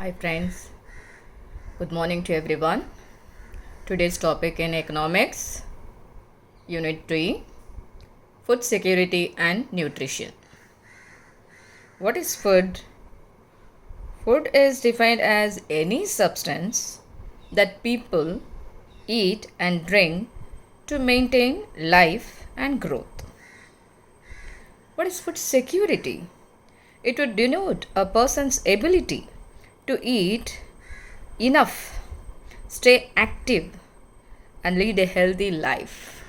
Hi friends, good morning to everyone. Today's topic in economics, Unit 3, Food Security and Nutrition. What is food? Food is defined as any substance that people eat and drink to maintain life and growth. What is food security? It would denote a person's ability to eat enough, stay active, and lead a healthy life.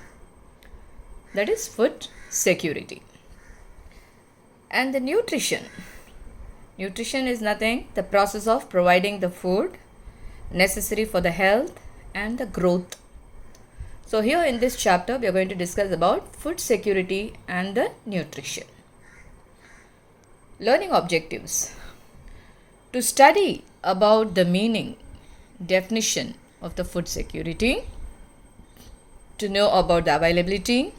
That is food security. And the nutrition. Nutrition is nothing, the process of providing the food necessary for the health and the growth. So here in this chapter, we are going to discuss about food security and the nutrition. Learning objectives. To study about the meaning, definition of the food security, to know about the availability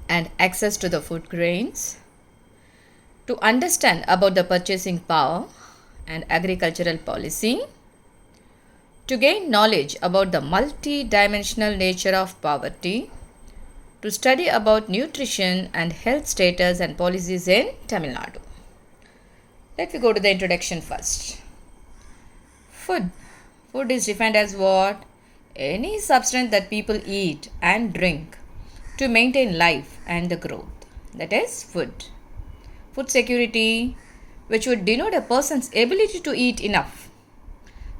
and access to the food grains, to understand about the purchasing power and agricultural policy, to gain knowledge about the multi-dimensional nature of poverty, to study about nutrition and health status and policies in Tamil Nadu. Let me go to the introduction first. Food. Food is defined as what? Any substance that people eat and drink to maintain life and the growth. That is food. Food security, which would denote a person's ability to eat enough,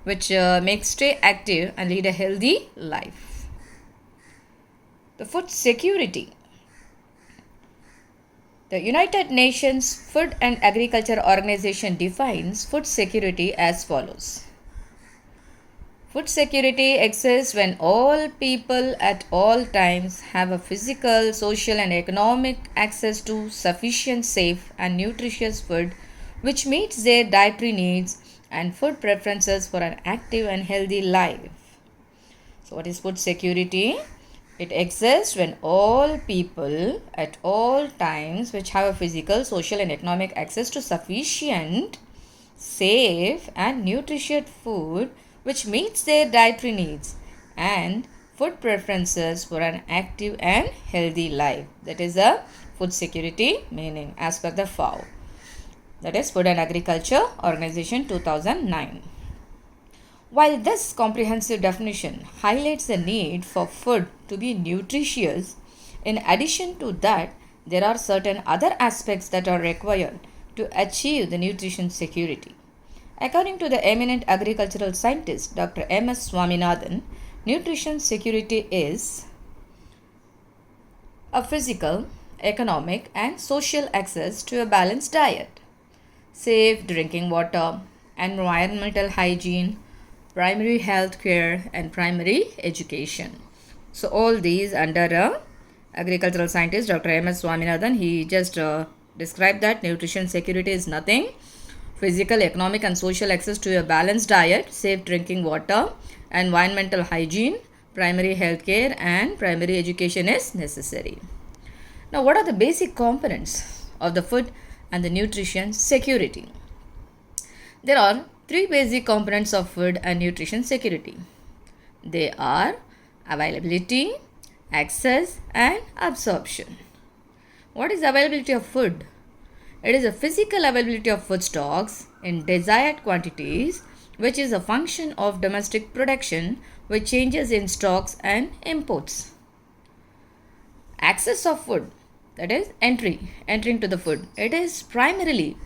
which makes stay active and lead a healthy life. The food security. The United Nations Food and Agriculture Organization defines food security as follows. Food security exists when all people at all times have a physical, social, and economic access to sufficient, safe, and nutritious food which meets their dietary needs and food preferences for an active and healthy life. So, what is food security? It exists when all people at all times which have a physical, social, and economic access to sufficient, safe, and nutritious food which meets their dietary needs and food preferences for an active and healthy life. That is the food security meaning as per the FAO. That is Food and Agriculture Organization 2009. While this comprehensive definition highlights the need for food to be nutritious, in addition to that, there are certain other aspects that are required to achieve the nutrition security. According to the eminent agricultural scientist Dr. M.S. Swaminathan, nutrition security is a physical, economic, and social access to a balanced diet, safe drinking water, environmental hygiene, primary health care, and primary education. So all these under a agricultural scientist Dr. M.S. Swaminathan, he just described that nutrition security is nothing. Physical, economic, and social access to a balanced diet, safe drinking water, environmental hygiene, primary health care, and primary education is necessary. Now, what are the basic components of the food and the nutrition security? There are three basic components of food and nutrition security. They are availability, access, and absorption. What is availability of food? It is a physical availability of food stocks in desired quantities, which is a function of domestic production with changes in stocks and imports. Access of food, that is entering to the food. It is primarily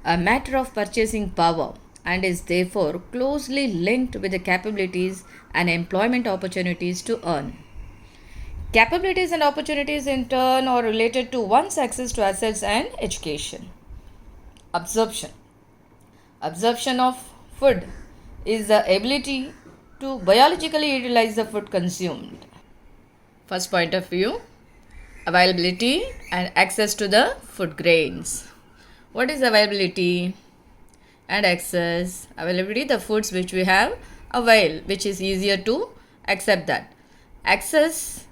a matter of purchasing power and is therefore closely linked with the capabilities and employment opportunities to earn. Capabilities and opportunities in turn are related to one's access to assets and education. Absorption. Absorption of food is the ability to biologically utilize the food consumed. First point of view, availability and access to the food grains. What is availability and access? Availability, the foods which we have avail, which is easier to accept that. Access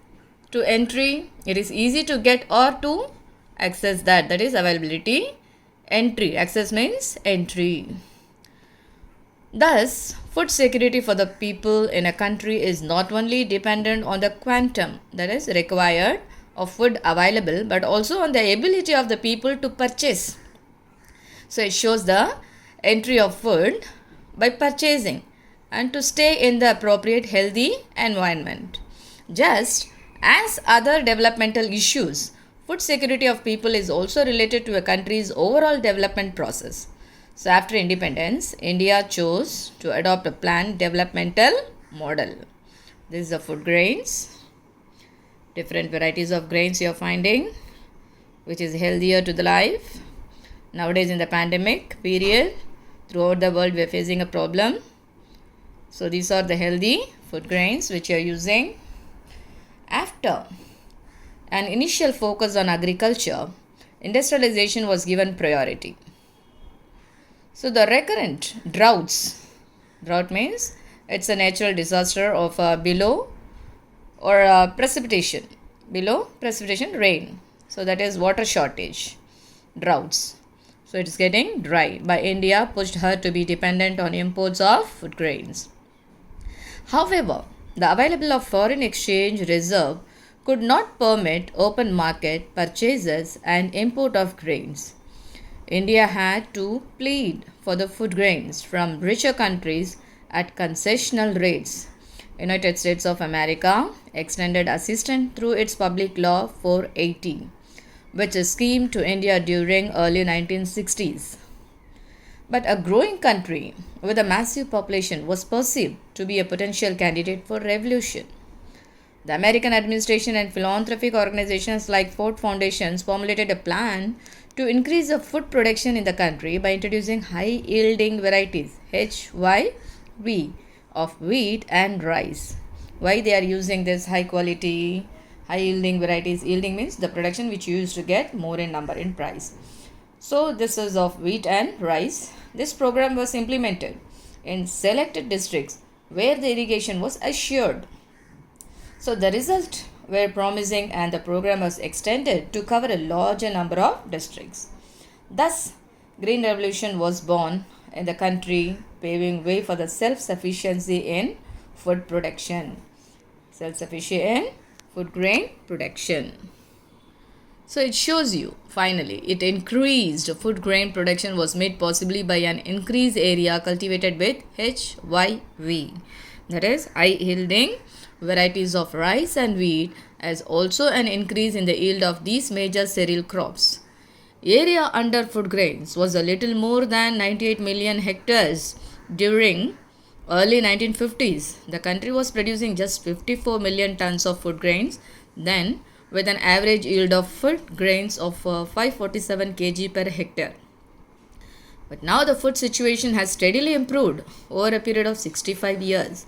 to entry, it is easy to get or to access that. That is availability. Entry, access means entry. Thus, food security for the people in a country is not only dependent on the quantum that is required of food available but also on the ability of the people to purchase. So, it shows the entry of food by purchasing and to stay in the appropriate healthy environment. Just as other developmental issues, food security of people is also related to a country's overall development process. So, after independence, India chose to adopt a planned developmental model. This is the food grains, different varieties of grains you are finding, which is healthier to the life. Nowadays, in the pandemic period, throughout the world, we are facing a problem. So, these are the healthy food grains which you are using. After an initial focus on agriculture, industrialization was given priority. So the recurrent drought means it's a natural disaster of below precipitation rain. So that is water shortage, droughts. So it is getting dry. By India pushed her to be dependent on imports of food grains. However, the availability of foreign exchange reserve could not permit open market purchases and import of grains. India had to plead for the food grains from richer countries at concessional rates. United States of America extended assistance through its Public Law 480, which is scheme to India during early 1960s. But a growing country with a massive population was perceived to be a potential candidate for revolution. The American administration and philanthropic organizations like Ford Foundations formulated a plan to increase the food production in the country by introducing high-yielding varieties HYV of wheat and rice. Why they are using this high-quality, high-yielding varieties? Yielding means the production which you used to get more in number in price. So this is of wheat and rice. This program was implemented in selected districts where the irrigation was assured. So the results were promising and the program was extended to cover a larger number of districts. Thus, Green Revolution was born in the country, paving way for the self-sufficiency in food production. Self-sufficiency in food grain production. So it shows you, finally, it increased food grain production was made possibly by an increased area cultivated with HYV. That is, high-yielding varieties of rice and wheat, as also an increase in the yield of these major cereal crops. Area under food grains was a little more than 98 million hectares during early 1950s. The country was producing just 54 million tons of food grains then, with an average yield of food grains of 547 kg per hectare. But now the food situation has steadily improved over a period of 65 years.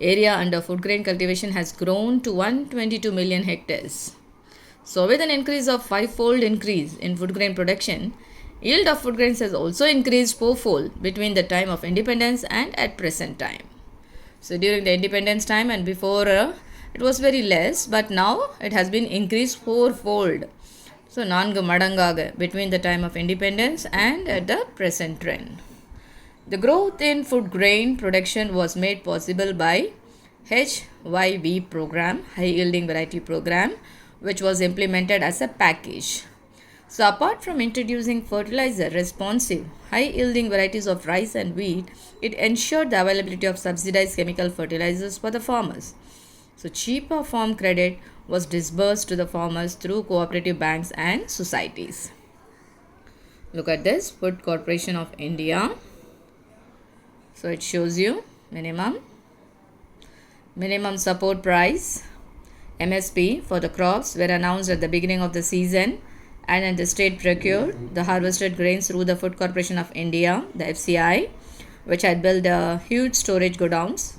Area under food grain cultivation has grown to 122 million hectares. So with an increase of five-fold increase in food grain production, yield of food grains has also increased fourfold between the time of independence and at present time. So during the independence time and before it was very less, but now it has been increased fourfold. So nangu madangaga between the time of independence and at the present trend. The growth in food grain production was made possible by HYV program, high yielding variety program, which was implemented as a package. So apart from introducing fertilizer responsive, high yielding varieties of rice and wheat, it ensured the availability of subsidized chemical fertilizers for the farmers. So cheaper farm credit was disbursed to the farmers through cooperative banks and societies. Look at this, Food Corporation of India. So it shows you minimum support price, MSP for the crops were announced at the beginning of the season, and the state procured the harvested grains through the Food Corporation of India, the FCI, which had built huge storage godowns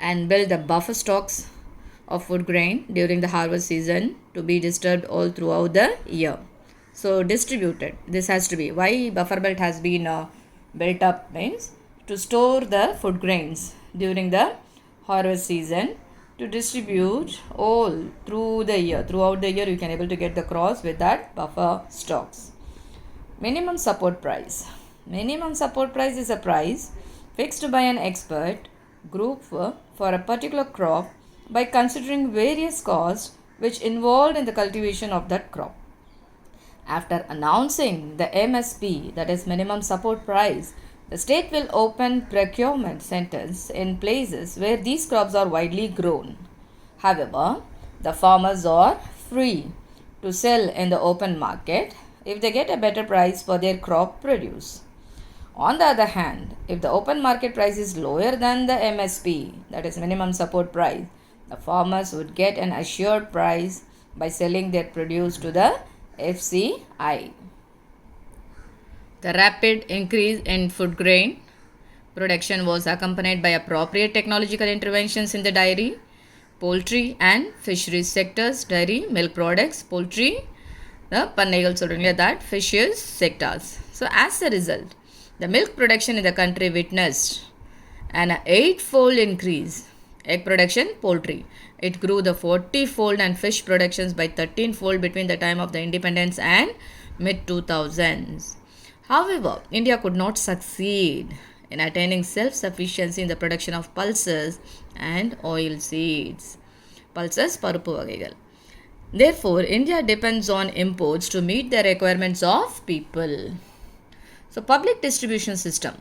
and built the buffer stocks of food grain during the harvest season to be disturbed all throughout the year. So distributed, this has to be, why buffer belt has been built up means to store the food grains during the harvest season to distribute all through the year. Throughout the year you can able to get the crops with that buffer stocks. Minimum support price. Minimum support price is a price fixed by an expert group for a particular crop by considering various costs which involved in the cultivation of that crop. After announcing the MSP, that is minimum support price, the state will open procurement centers in places where these crops are widely grown. However, the farmers are free to sell in the open market if they get a better price for their crop produce. On the other hand, if the open market price is lower than the MSP, that is minimum support price, the farmers would get an assured price by selling their produce to the FCI. The rapid increase in food grain production was accompanied by appropriate technological interventions in the dairy, poultry and fisheries sectors. Dairy, milk products, poultry, the பண்ணைகள் சொல்கிறீங்களே that fishes sectors. So as a result, the milk production in the country witnessed an 8-fold increase. Egg production, poultry, it grew the 40-fold, and fish productions by 13-fold between the time of the independence and mid-2000s. However, India could not succeed in attaining self-sufficiency in the production of pulses and oil seeds. Pulses, பருப்பு வகைகள். Therefore, India depends on imports to meet the requirements of people. So, public distribution system.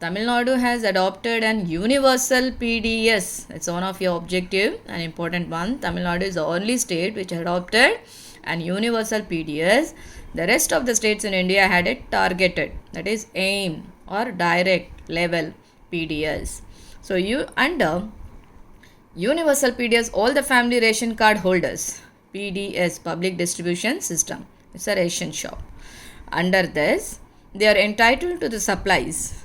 Tamil Nadu has adopted an universal PDS. It's one of your objective, an important one. Tamil Nadu is the only state which adopted an universal PDS. The rest of the states in India had a targeted, that is aim or direct level PDS. So under universal PDS, all the family ration card holders, PDS, public distribution system, it's a ration shop. Under this, they are entitled to the supplies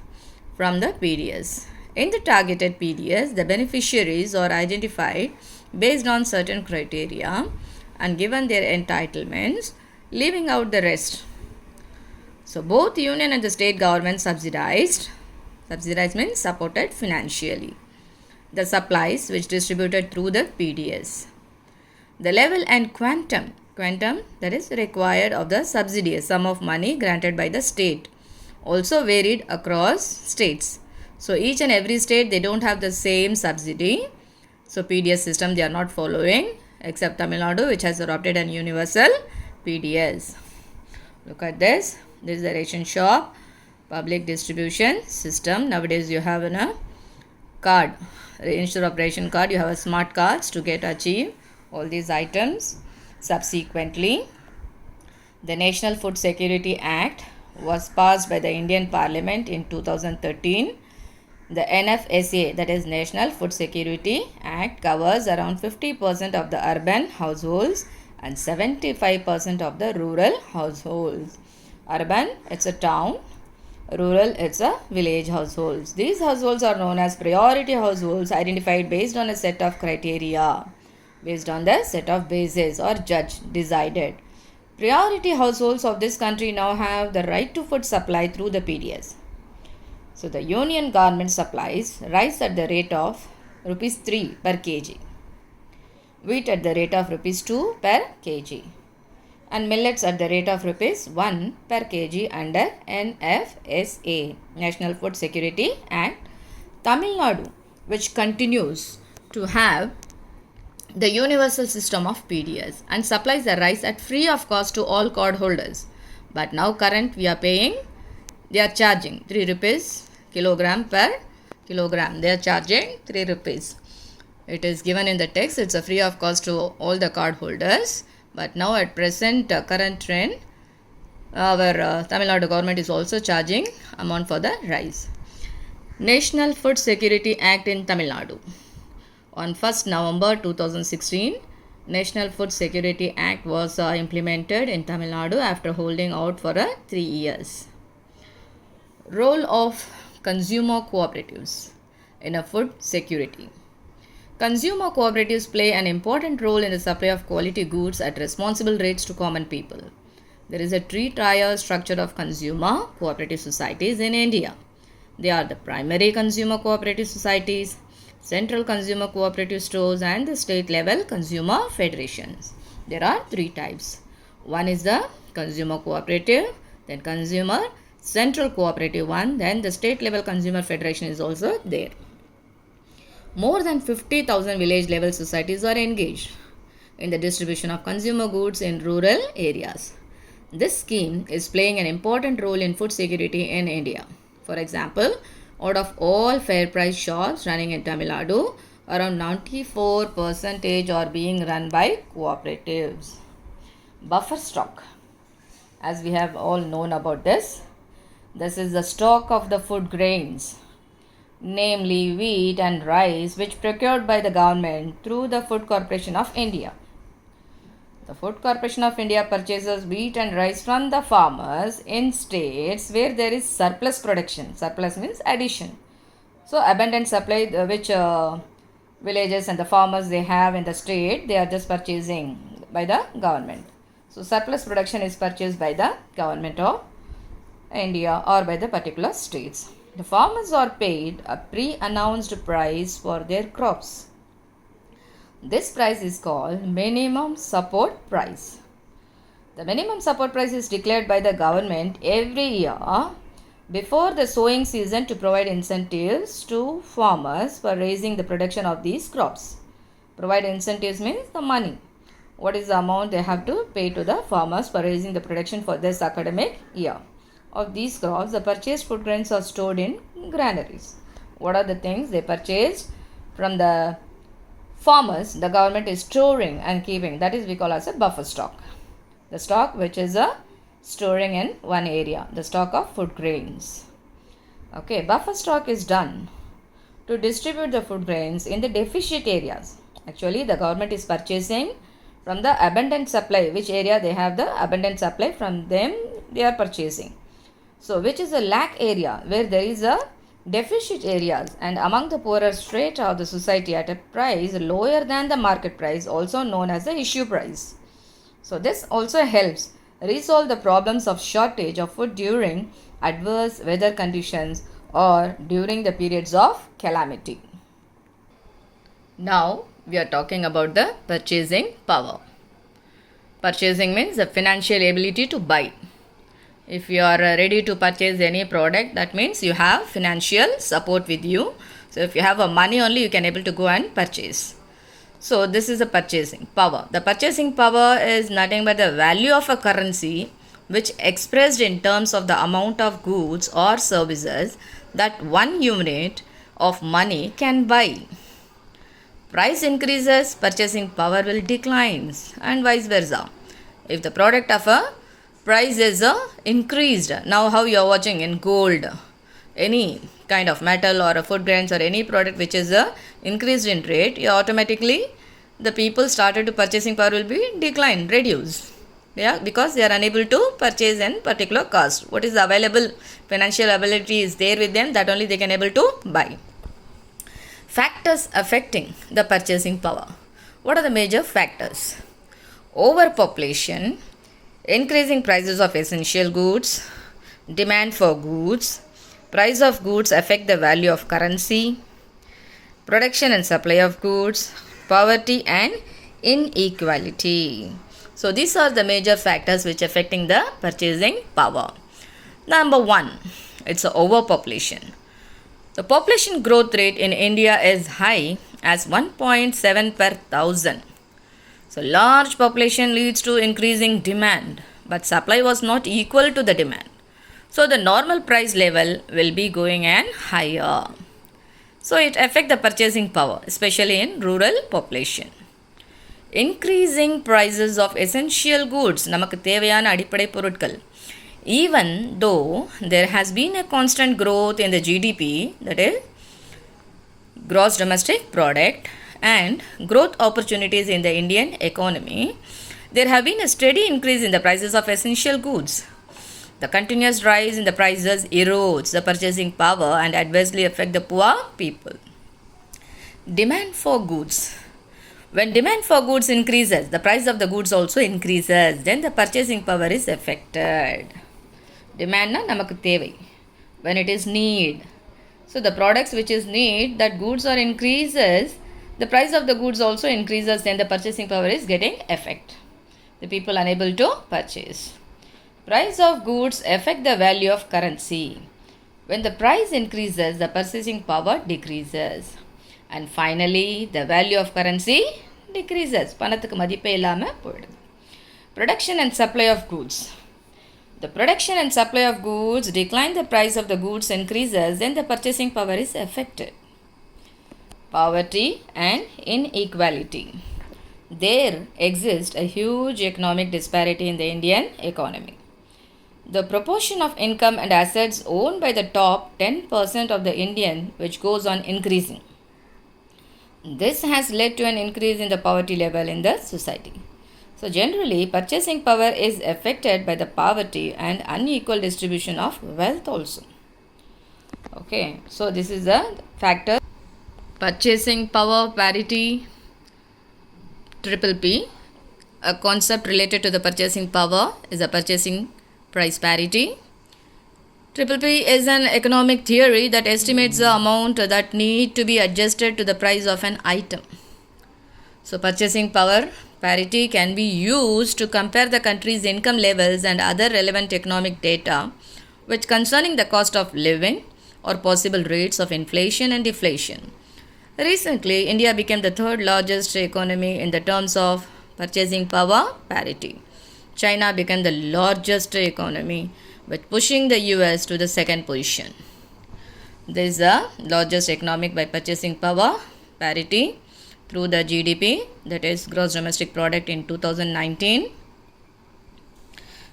from the PDS. In the targeted PDS, the beneficiaries are identified based on certain criteria and given their entitlements, leaving out the rest. So both union and the state government subsidized means supported financially the supplies which distributed through the PDS. The level and quantum that is required of the subsidy, a sum of money granted by the state, also varied across states. So each and every state, they don't have the same subsidy. So PDS system they are not following, except Tamil Nadu, which has adopted an universal PDS. Look at this. This is the ration shop, public distribution system. Nowadays you have a card. Instead of ration card, you have a smart cards to get achieve all these items. Subsequently, the National Food Security Act was passed by the Indian Parliament in 2013. The NFSA, that is National Food Security Act, covers around 50% of the urban households and 75% of the rural households. Urban, it's a town. Rural, it's a village households. These households are known as priority households, identified based on a set of criteria, based on the set of bases or judge decided. Priority households of this country now have the right to food supply through the PDS. So the union government supplies rice at the rate of rupees 3 per kg, wheat at the rate of rupees 2 per kg, and millets at the rate of rupees 1 per kg under NFSA, National Food Security Act. Tamil Nadu, which continues to have the universal system of PDS and supplies the rice at free of cost to all card holders. But now current we are paying, they are charging 3 rupees kilogram per kilogram. They are charging 3 rupees. It is given in the text, it's a free of cost to all the card holders. But now at present current trend, our Tamil Nadu government is also charging amount for the rice. National Food Security Act in Tamil Nadu. On 1st November 2016, National Food Security Act was implemented in Tamil Nadu after holding out for 3 years. Role of consumer cooperatives in a food security. Consumer cooperatives play an important role in the supply of quality goods at responsible rates to common people. There is a three-tier structure of consumer cooperative societies in India. They are the primary consumer cooperative societies, central consumer cooperative stores, and the state level consumer federations. There are 3 types. One is the consumer cooperative, then consumer central cooperative one, then the state level consumer federation is also there. More than 50,000 village level societies are engaged in the distribution of consumer goods in rural areas. This scheme is playing an important role in food security in India. For example, out of all fair price shops running in Tamil Nadu, around 94% are being run by cooperatives. Buffer stock. As we have all known about this is the stock of the food grains, namely wheat and rice, which procured by the government through the Food Corporation of India. The Food Corporation of India purchases wheat and rice from the farmers in states where there is surplus production. Surplus means addition. So abundant supply which villages and the farmers they have in the state, they are just purchasing by the government. So surplus production is purchased by the government of India or by the particular states. The farmers are paid a pre-announced price for their crops. This price is called minimum support price. The minimum support price is declared by the government every year before the sowing season to provide incentives to farmers for raising the production of these crops. Provide incentives means the money. What is the amount they have to pay to the farmers for raising the production for this academic year? Of these crops, the purchased food grains are stored in granaries. What are the things they purchased from the farmers? The government is storing and keeping. That is we call as a buffer stock. The stock which is a storing in one area. The stock of food grains. Okay, buffer stock is done to distribute the food grains in the deficient areas. Actually, the government is purchasing from the abundant supply. Which area they have the abundant supply, from them they are purchasing. So, which is a lack area where there is a deficit areas and among the poorer strata of the society at a price lower than the market price, also known as the issue price. So, this also helps resolve the problems of shortage of food during adverse weather conditions or during the periods of calamity. Now, we are talking about the purchasing power. Purchasing means the financial ability to buy. If you are ready to purchase any product, that means you have financial support with you. So if you have a money only, you can able to go and purchase. So this is the purchasing power. The purchasing power is nothing but the value of a currency which expressed in terms of the amount of goods or services that one unit of money can buy. Price increases, purchasing power will declines, and vice versa. If the product of a price is increased, now how you are watching in gold, any kind of metal or a food grains or any product which is increased in rate, you automatically the people started to purchasing power will be declined, reduced. Yeah, because they are unable to purchase in particular cost. What is available, financial ability is there with them, that only they can able to buy. Factors affecting the purchasing power. What are the major factors? Overpopulation, increasing prices of essential goods, demand for goods, price of goods affect the value of currency, production and supply of goods, poverty and inequality. So these are the major factors which affecting the purchasing power. Number 1, it's overpopulation. The population growth rate in India is high as 1.7 per thousand. So large population leads to increasing demand, but supply was not equal to the demand. So the normal price level will be going and higher. So it affects the purchasing power, especially in rural population. Increasing prices of essential goods, நமக்கு தேவையான அடிப்படை பொருட்கள். Even though there has been a constant growth in the GDP, that is gross domestic product, and growth opportunities in the Indian economy, there have been a steady increase in the prices of essential goods. The continuous rise in the prices erodes the purchasing power and adversely affect the poor people. Demand for goods. When demand for goods increases, the price of the goods also increases. Then the purchasing power is affected. Demand na namakku thevai. When it is need. So the products which is need, that goods are increases, the price of the goods also increases, then the purchasing power is getting affected. The people unable to purchase. Price of goods affect the value of currency. When the price increases, the purchasing power decreases. And finally, the value of currency decreases. பணத்துக்கு மதிப்பே இல்லாமல் போயிடுது. Production and supply of goods. The production and supply of goods decline, the price of the goods increases, then the purchasing power is affected. Poverty and inequality. There exists a huge economic disparity in the Indian economy. The proportion of income and assets owned by the top 10% of the Indian which goes on increasing. This has led to an increase in the poverty level in the society. So generally, purchasing power is affected by the poverty and unequal distribution of wealth also. Okay, so this is the factor. Purchasing power parity, triple P. A concept related to the purchasing power is the purchasing price parity. Triple P is an economic theory that estimates the amount that need to be adjusted to the price of an item. So purchasing power parity can be used to compare the country's income levels and other relevant economic data which concerning the cost of living or possible rates of inflation and deflation. Recently, India became the third largest economy in the terms of purchasing power parity. China became the largest economy, but pushing the US to the second position. This is the largest economic by purchasing power parity through the GDP, that is gross domestic product in 2019.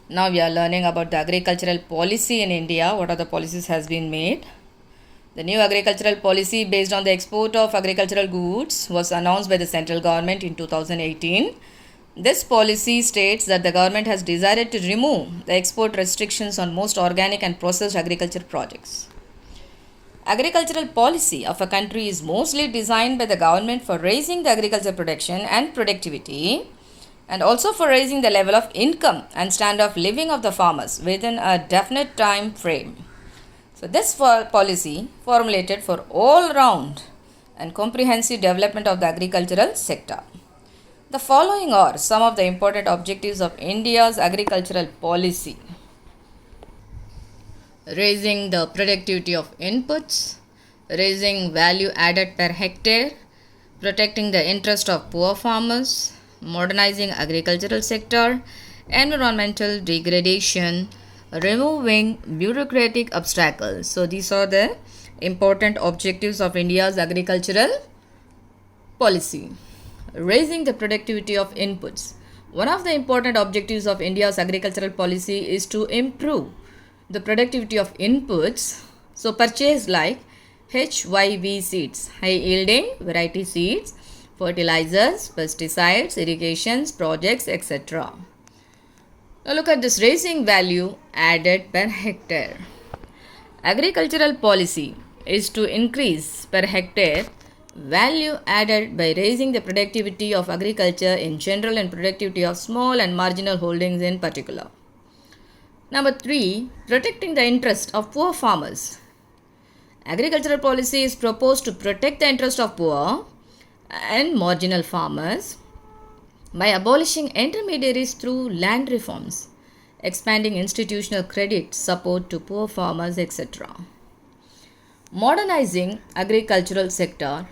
Now we are learning about the agricultural policy in India. What are the policies has been made? The new agricultural policy based on the export of agricultural goods was announced by the central government in 2018. This policy states that the government has decided to remove the export restrictions on most organic and processed agriculture products. Agricultural policy of a country is mostly designed by the government for raising the agriculture production and productivity, and also for raising the level of income and standard of living of the farmers within a definite time frame. So this policy formulated for all round and comprehensive development of the agricultural sector. The following are some of the important objectives of India's agricultural policy. Raising the productivity of inputs, raising value added per hectare, protecting the interest of poor farmers, modernizing agricultural sector, environmental degradation, removing bureaucratic obstacles. So these are the important objectives of India's agricultural policy. Raising the productivity of inputs. One of the important objectives of India's agricultural policy is to improve the productivity of inputs. So purchase like HYV seeds, high yielding variety seeds, fertilizers, pesticides, irrigations, projects, etc. Now look at this raising value added per hectare. Agricultural policy is to increase per hectare value added by raising the productivity of agriculture in general and productivity of small and marginal holdings in particular. Number 3, protecting the interest of poor farmers. Agricultural policy is proposed to protect the interest of poor and marginal farmers by abolishing intermediaries through land reforms, expanding institutional credit support to poor farmers, etc. Modernizing agricultural sector.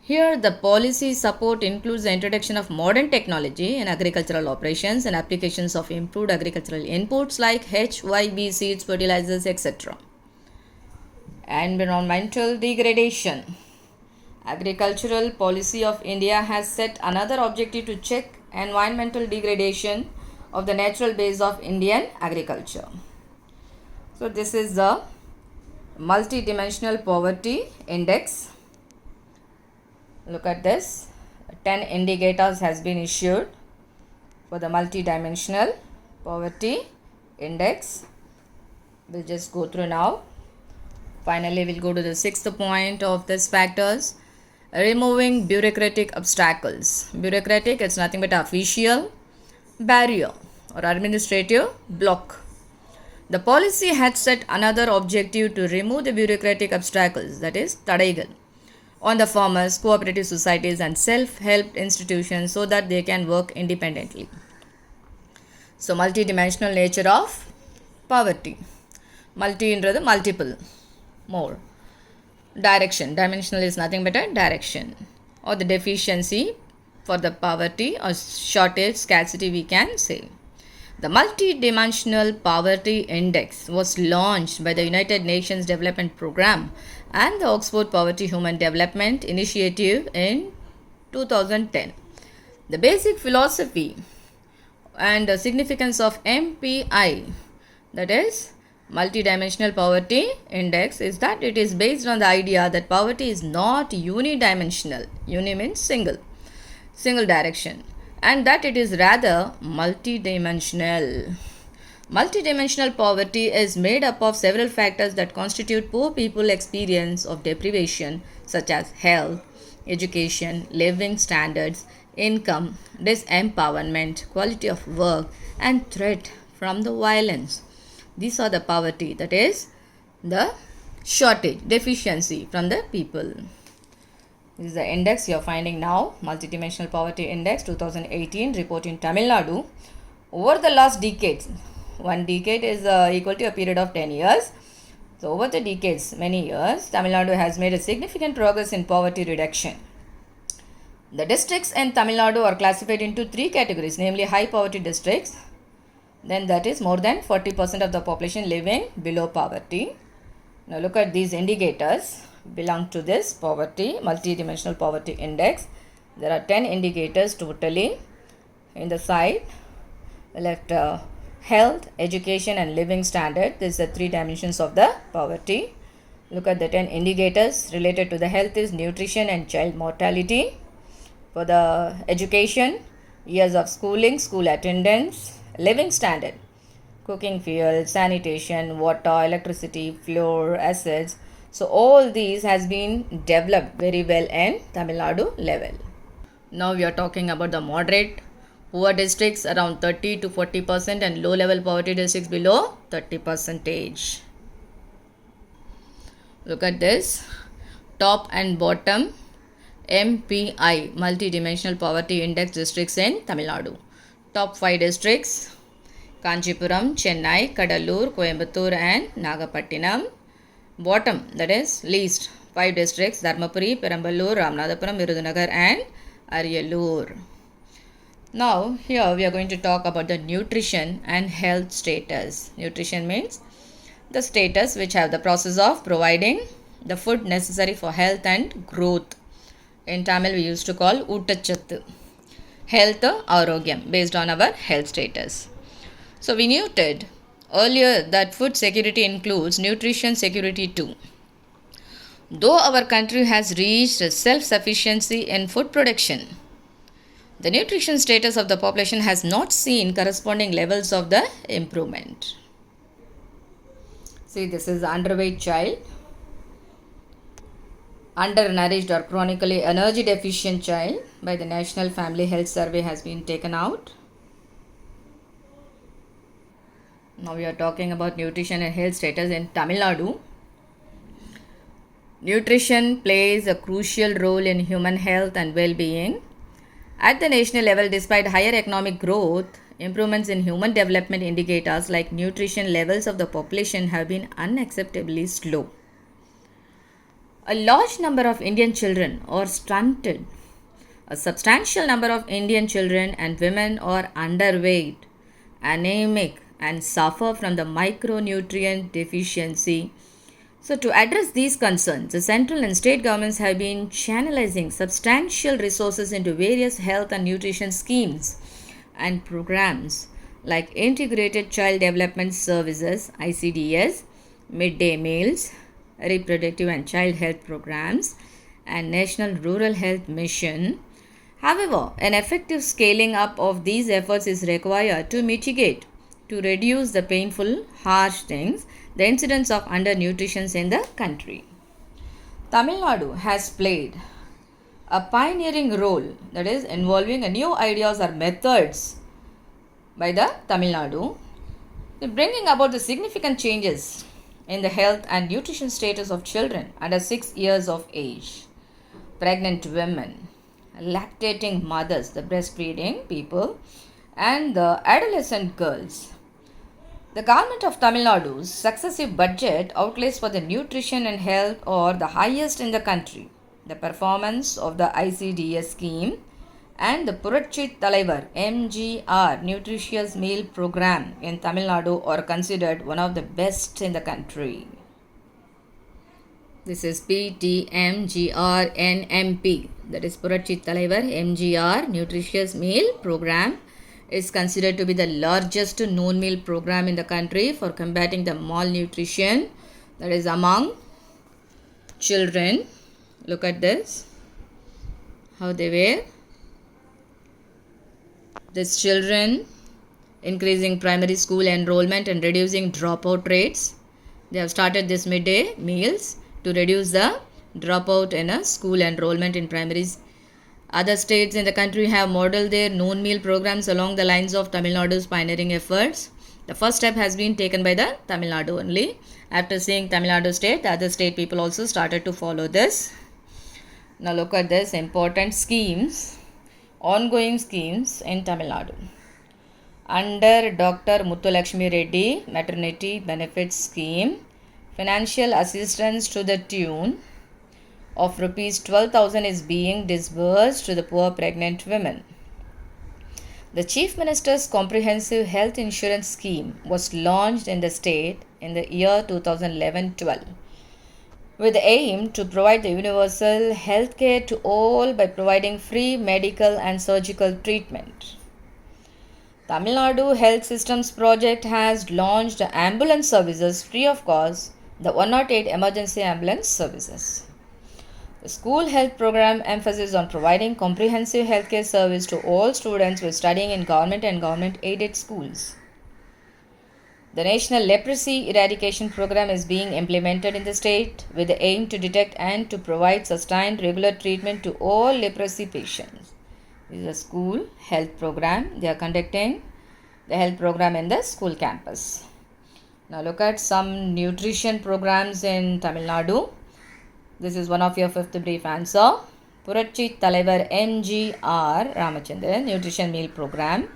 Here, the policy support includes the introduction of modern technology in agricultural operations and applications of improved agricultural inputs like HYB seeds, fertilizers, etc. Environmental degradation. Agricultural policy of India has set another objective to check environmental degradation of the natural base of Indian agriculture. So this is the multi-dimensional poverty index. Look at this. 10 indicators has been issued for the multi-dimensional poverty index. We'll just go through now. Finally, we'll go to the 6th point of these factors. Removing bureaucratic obstacles. Bureaucratic, it's nothing but official barrier or administrative block. The policy had set another objective to remove the bureaucratic obstacles, that is, tadaigal, on the farmers, cooperative societies and self-help institutions so that they can work independently. So multidimensional nature of poverty. Multi inறது multiple, more. Direction, dimensional is nothing but a direction or the deficiency for the poverty or shortage, scarcity we can say. The Multidimensional Poverty Index was launched by the United Nations Development Programme and the Oxford Poverty Human Development Initiative in 2010. The basic philosophy and the significance of MPI, that is Multidimensional Poverty Index, is that it is based on the idea that poverty is not unidimensional. Uni means single direction, and that it is rather multidimensional. Multidimensional poverty is made up of several factors that constitute poor people's experience of deprivation, such as health, education, living standards, income, disempowerment, quality of work, and threat from the violence. These are the poverty, that is the shortage, deficiency from the people. This is the index you are finding now, Multidimensional Poverty Index 2018 report in Tamil Nadu. Over the last decades, one decade is equal to a period of 10 years. So over the decades, many years, Tamil Nadu has made a significant progress in poverty reduction. The districts in Tamil Nadu are classified into three categories, namely high poverty districts, then that is more than 40% of the population living below poverty. Now look at these indicators belong to this poverty, multidimensional poverty index. There are 10 indicators totally. In the side, left health, education and living standard. These are three dimensions of the poverty. Look at the 10 indicators. Related to the health is nutrition and child mortality. For the education, years of schooling, school attendance, living standard, cooking fuel, sanitation, water, electricity, floor, acids. So all these has been developed very well in Tamil Nadu level. Now we are talking about the moderate poor districts around 30 to 40% and low level poverty districts below 30%. Look at this, top and bottom MPI, Multidimensional Poverty Index districts in Tamil Nadu. Top 5 districts, Kanchipuram, Chennai, Kadalur, Coimbatore and Nagapattinam. Bottom, that is least 5 districts, Dharmapuri, Peramballur, Ramanathapuram, Virudhunagar and Ariyallur. Now here we are going to talk about the nutrition and health status. Nutrition means the status which have the process of providing the food necessary for health and growth. In Tamil we used to call Uttachattu. Health Arogyam, based on our health status. So we noted earlier that food security includes nutrition security too. Though our country has reached self-sufficiency in food production, the nutrition status of the population has not seen corresponding levels of the improvement. See, this is the underweight child, undernourished or chronically energy deficient child by the National Family Health Survey has been taken out. Now we are talking about nutrition and health status in Tamil Nadu. Nutrition plays a crucial role in human health and well-being. At the national level, despite higher economic growth, improvements in human development indicators like nutrition levels of the population have been unacceptably slow. A large number of Indian children are stunted. A substantial number of Indian children and women are underweight, anemic, and suffer from the micronutrient deficiency. So to address these concerns, the central and state governments have been channelizing substantial resources into various health and nutrition schemes and programs like Integrated Child Development Services (ICDS), midday meals, reproductive and child health programs, and National Rural Health Mission. However, an effective scaling up of these efforts is required to mitigate, to reduce the painful, harsh things, the incidence of undernutrition in the country. Tamil Nadu has played a pioneering role, that is involving new ideas or methods by the Tamil Nadu, bringing about the significant changes in the health and nutrition status of children under 6 years of age, pregnant women, lactating mothers, the breastfeeding people, and the adolescent girls. The government of Tamil Nadu's successive budget outlays for the nutrition and health are the highest in the country. The performance of the ICDS scheme and the Purachi Talaivar MGR nutritious meal program in Tamil Nadu are considered one of the best in the country. This is PTMGRNMP, that is Purachi Talaivar MGR nutritious meal program is considered to be the largest known meal program in the country for combating the malnutrition, that is among children. Look at this, how they were. These children increasing primary school enrollment and reducing dropout rates. They have started this midday meals to reduce the dropout in a school enrollment in primaries. Other states in the country have modeled their known meal programs along the lines of Tamil Nadu's pioneering efforts. The first step has been taken by the Tamil Nadu only. After seeing Tamil Nadu state, the other state people also started to follow this. Now look at this important schemes, ongoing schemes in Tamil Nadu. Under Dr. Muthulakshmi Reddy Maternity Benefits Scheme, financial assistance to the tune of rupees 12,000 is being disbursed to the poor pregnant women. The Chief Minister's Comprehensive Health Insurance Scheme was launched in the state in the year 2011-12 with the aim to provide the universal health care to all by providing free medical and surgical treatment. Tamil Nadu Health Systems Project has launched ambulance services free of cost, the 108 emergency ambulance services. The school health program emphasizes on providing comprehensive healthcare service to all students who are studying in government and government aided schools. The National Leprosy Eradication Program is being implemented in the state with the aim to detect and to provide sustained regular treatment to all leprosy patients. This is a school health program. They are conducting the health program in the school campus. Now look at some nutrition programs in Tamil Nadu. This is one of your fifth brief answer. Purachi Talaivar MGR Ramachandran Nutrition Meal Program,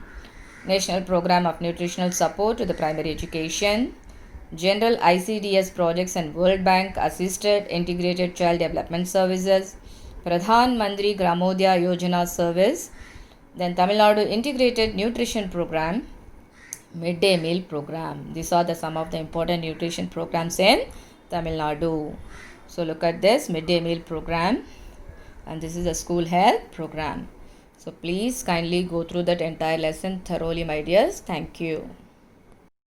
National Program of Nutritional Support to the Primary Education, General ICDS Projects and World Bank Assisted Integrated Child Development Services, Pradhan Mantri Gramodaya Yojana Service, then Tamil Nadu Integrated Nutrition Program, Midday Meal Program. These are some of the important nutrition programs in Tamil Nadu. So look at this midday meal program, and this is a school health program. So please kindly go through that entire lesson thoroughly, my dears. Thank you.